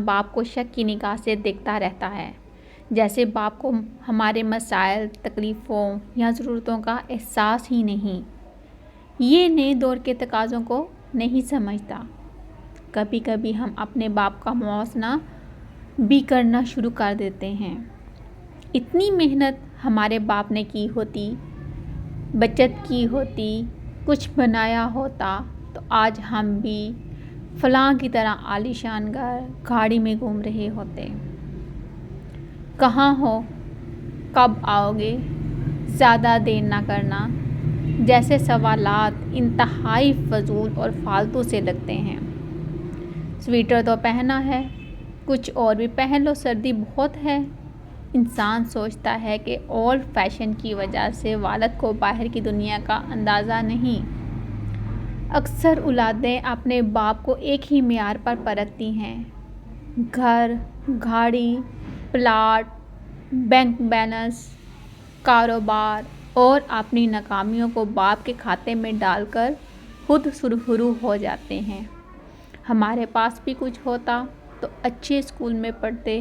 باپ کو شک کی نگاہ سے دیکھتا رہتا ہے، جیسے باپ کو ہمارے مسائل، تکلیفوں یا ضرورتوں کا احساس ہی نہیں۔ یہ نئے دور کے تقاضوں کو نہیں سمجھتا۔ کبھی کبھی ہم اپنے باپ کا موازنہ بھی کرنا شروع کر دیتے ہیں۔ اتنی محنت ہمارے باپ نے کی ہوتی، بچت کی ہوتی، کچھ بنایا ہوتا تو آج ہم بھی فلاں کی طرح عالیشان گاڑی میں گھوم رہے ہوتے۔ کہاں ہو؟ کب آؤ گے؟ زیادہ دیر نہ کرنا جیسے سوالات انتہائی فضول اور فالتو سے لگتے ہیں۔ سویٹر تو پہنا ہے، کچھ اور بھی پہن لو، سردی بہت ہے۔ انسان سوچتا ہے کہ اولڈ فیشن کی وجہ سے والد کو باہر کی دنیا کا اندازہ نہیں۔ اکثر اولادیں اپنے باپ کو ایک ہی معیار پر پرکھتی ہیں: گھر، گاڑی، پلاٹ، بینک بیلنس، کاروبار، اور اپنی ناکامیوں کو باپ کے کھاتے میں ڈال کر خود سرخرو ہو جاتے ہیں۔ ہمارے پاس بھی کچھ ہوتا تو اچھے اسکول میں پڑھتے،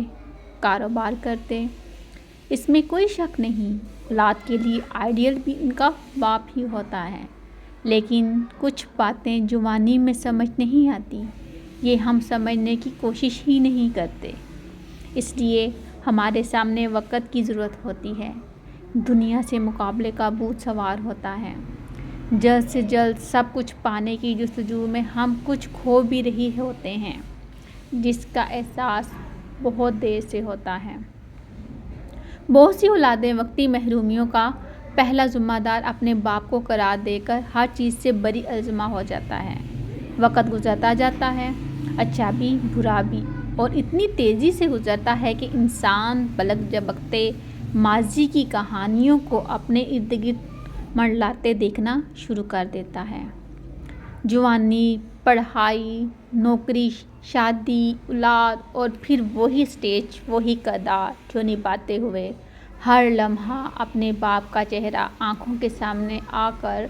کاروبار کرتے، اس میں کوئی شک نہیں۔ اولاد کے لیے آئیڈیل بھی ان کا باپ ہی ہوتا ہے، لیکن کچھ باتیں جوانی میں سمجھ نہیں آتی، یہ ہم سمجھنے کی کوشش ہی نہیں کرتے۔ اس لیے ہمارے سامنے وقت کی ضرورت ہوتی ہے، دنیا سے مقابلے کا بھوت سوار ہوتا ہے، جلد سے جلد سب کچھ پانے کی جستجو میں ہم کچھ کھو بھی رہے ہوتے ہیں، جس کا احساس بہت دیر سے ہوتا ہے۔ بہت سی اولادیں وقتی محرومیوں کا پہلا ذمہ دار اپنے باپ کو قرار دے کر ہر چیز سے بری الزامہ ہو جاتا ہے۔ وقت گزرتا جاتا ہے، اچھا بھی برا بھی، اور اتنی تیزی سے گزرتا ہے کہ انسان پلک جھپکتے ماضی کی کہانیوں کو اپنے ارد گرد منڈلاتے دیکھنا شروع کر دیتا ہے۔ جوانی، پڑھائی، نوکری، شادی، اولاد، اور پھر وہی سٹیج، وہی کردار جو نبھاتے ہوئے ہر لمحہ اپنے باپ کا چہرہ آنکھوں کے سامنے آ کر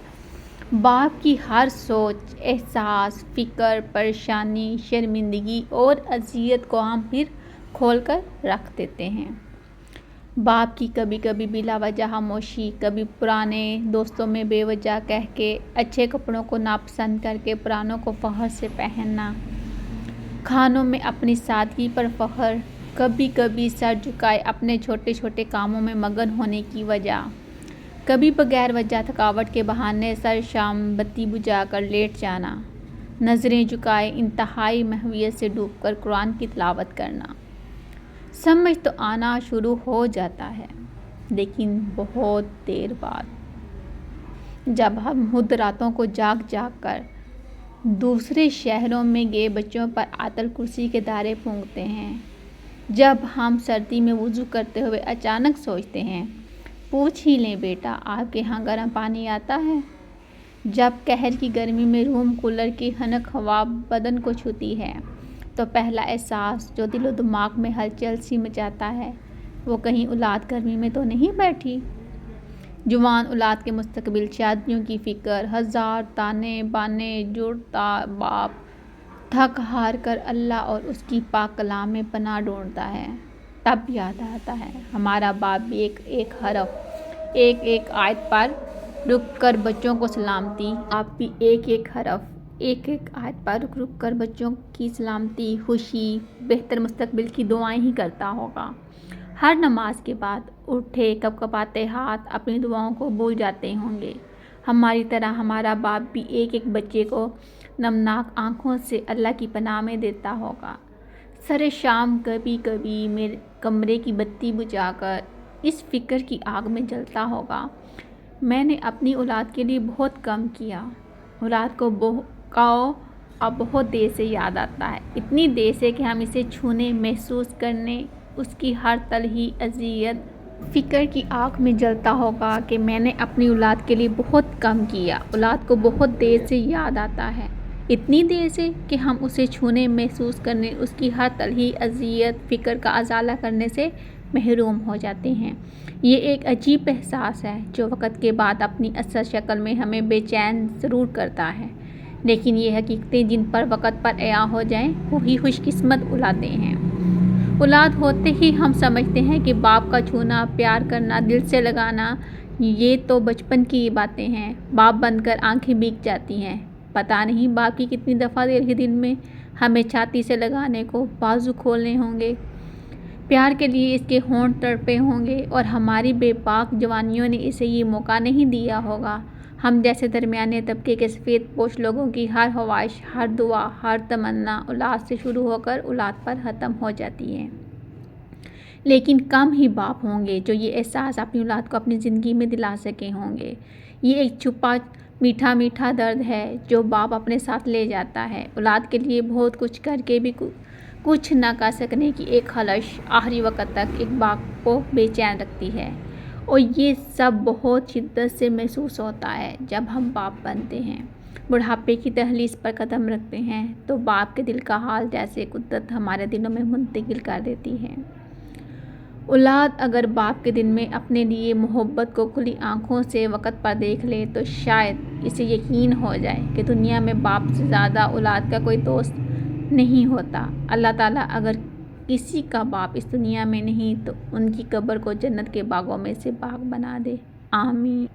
باپ کی ہر سوچ، احساس، فکر، پریشانی، شرمندگی اور اذیت کو ہم پھر کھول کر رکھ دیتے ہیں۔ باپ کی کبھی کبھی بلا وجہ خاموشی، کبھی پرانے دوستوں میں بے وجہ کہہ کے، اچھے کپڑوں کو ناپسند کر کے پرانوں کو فخر سے پہننا، کھانوں میں اپنی سادگی پر فخر، کبھی کبھی سر جھکائے اپنے چھوٹے چھوٹے کاموں میں مگن ہونے کی وجہ، کبھی بغیر وجہ تھکاوٹ کے بہانے سر شام بتی بجھا کر لیٹ جانا، نظریں جھکائے انتہائی محویت سے ڈوب کر قرآن کی تلاوت کرنا۔ سمجھ تو آنا شروع ہو جاتا ہے، لیکن بہت دیر بعد، جب ہم خود راتوں کو جاگ جاگ کر دوسرے شہروں میں گئے بچوں پر آیت الکرسی کے دائرے پھونکتے ہیں، جب ہم سردی میں وضو کرتے ہوئے اچانک سوچتے ہیں پوچھ ہی لیں بیٹا آپ کے ہاں گرم پانی آتا ہے، جب قہر کی گرمی میں روم کولر کی خنک ہوا بدن کو چھوتی ہے تو پہلا احساس جو دل و دماغ میں ہلچل سی مچاتا ہے وہ کہیں اولاد گرمی میں تو نہیں بیٹھی؟ جوان اولاد کے مستقبل، شادیوں کی فکر، ہزار تانے بانے جوڑتا باپ تھک ہار کر اللہ اور اس کی پاک کلام میں پناہ ڈھونڈتا ہے، تب یاد آتا ہے ہمارا باپ بھی ایک ایک حرف، ایک ایک آیت پر رک کر بچوں کو سلامتی، آپ بھی ایک ایک حرف، ایک ایک آیت پر رک رک کر بچوں کی سلامتی، خوشی، بہتر مستقبل کی دعائیں ہی کرتا ہوگا۔ ہر نماز کے بعد اٹھے کپ کپاتے ہاتھ اپنی دعاؤں کو بھول جاتے ہوں گے۔ ہماری طرح ہمارا باپ بھی ایک ایک بچے کو نمناک آنکھوں سے اللہ کی پناہ میں دیتا ہوگا۔ سر شام کبھی کبھی میرے کمرے کی بتی بجھا کر اس فکر کی آگ میں جلتا ہوگا، میں نے اپنی اولاد کے لیے بہت کم کیا۔ اولاد کو اب بہت دیر سے یاد آتا ہے، اتنی دیر سے کہ ہم اسے چھونے، محسوس کرنے، اس کی ہر تلخی، اذیت، فکر کی آگ میں جلتا ہوگا کہ میں نے اپنی اولاد کے لیے بہت کم کیا۔ اولاد کو بہت دیر سے یاد آتا ہے، اتنی دیر سے کہ ہم اسے چھونے، محسوس کرنے، اس کی ہر تلخی، اذیت، فکر کا ازالہ کرنے سے محروم ہو جاتے ہیں۔ یہ ایک عجیب احساس ہے جو وقت کے بعد اپنی اصل شکل میں ہمیں بے چین ضرور کرتا ہے، لیکن یہ حقیقتیں جن پر وقت پر عیاں ہو جائیں وہی خوش قسمت اولادیں ہیں۔ اولاد ہوتے ہی ہم سمجھتے ہیں کہ باپ کا چھونا، پیار کرنا، دل سے لگانا یہ تو بچپن کی باتیں ہیں۔ باپ بن کر آنکھیں بھیگ جاتی ہیں۔ پتہ نہیں باپ کی کتنی دفعہ دن میں ہمیں چھاتی سے لگانے کو بازو کھولنے ہوں گے، پیار کے لیے اس کے ہونٹ تڑپے ہوں گے، اور ہماری بے باک جوانیوں نے اسے یہ موقع نہیں دیا ہوگا۔ ہم جیسے درمیانے طبقے کے سفید پوش لوگوں کی ہر خواہش، ہر دعا، ہر تمنا اولاد سے شروع ہو کر اولاد پر ختم ہو جاتی ہے۔ لیکن کم ہی باپ ہوں گے جو یہ احساس اپنی اولاد کو اپنی زندگی میں دلا سکے ہوں گے۔ یہ ایک چھپا میٹھا میٹھا درد ہے جو باپ اپنے ساتھ لے جاتا ہے، اولاد کے لیے بہت کچھ کر کے بھی کچھ نہ کر سکنے کی ایک خلش آخری وقت تک ایک باپ کو بے چین رکھتی ہے، اور یہ سب بہت شدت سے محسوس ہوتا ہے جب ہم باپ بنتے ہیں، بڑھاپے کی دہلیز پر قدم رکھتے ہیں تو باپ کے دل کا حال جیسے قدرت ہمارے دلوں میں منتقل کر دیتی ہے۔ اولاد اگر باپ کے دل میں اپنے لیے محبت کو کھلی آنکھوں سے وقت پر دیکھ لے تو شاید اسے یقین ہو جائے کہ دنیا میں باپ سے زیادہ اولاد کا کوئی دوست نہیں ہوتا۔ اللہ تعالیٰ اگر کسی کا باپ اس دنیا میں نہیں تو ان کی قبر کو جنت کے باغوں میں سے باغ بنا دے۔ آمین۔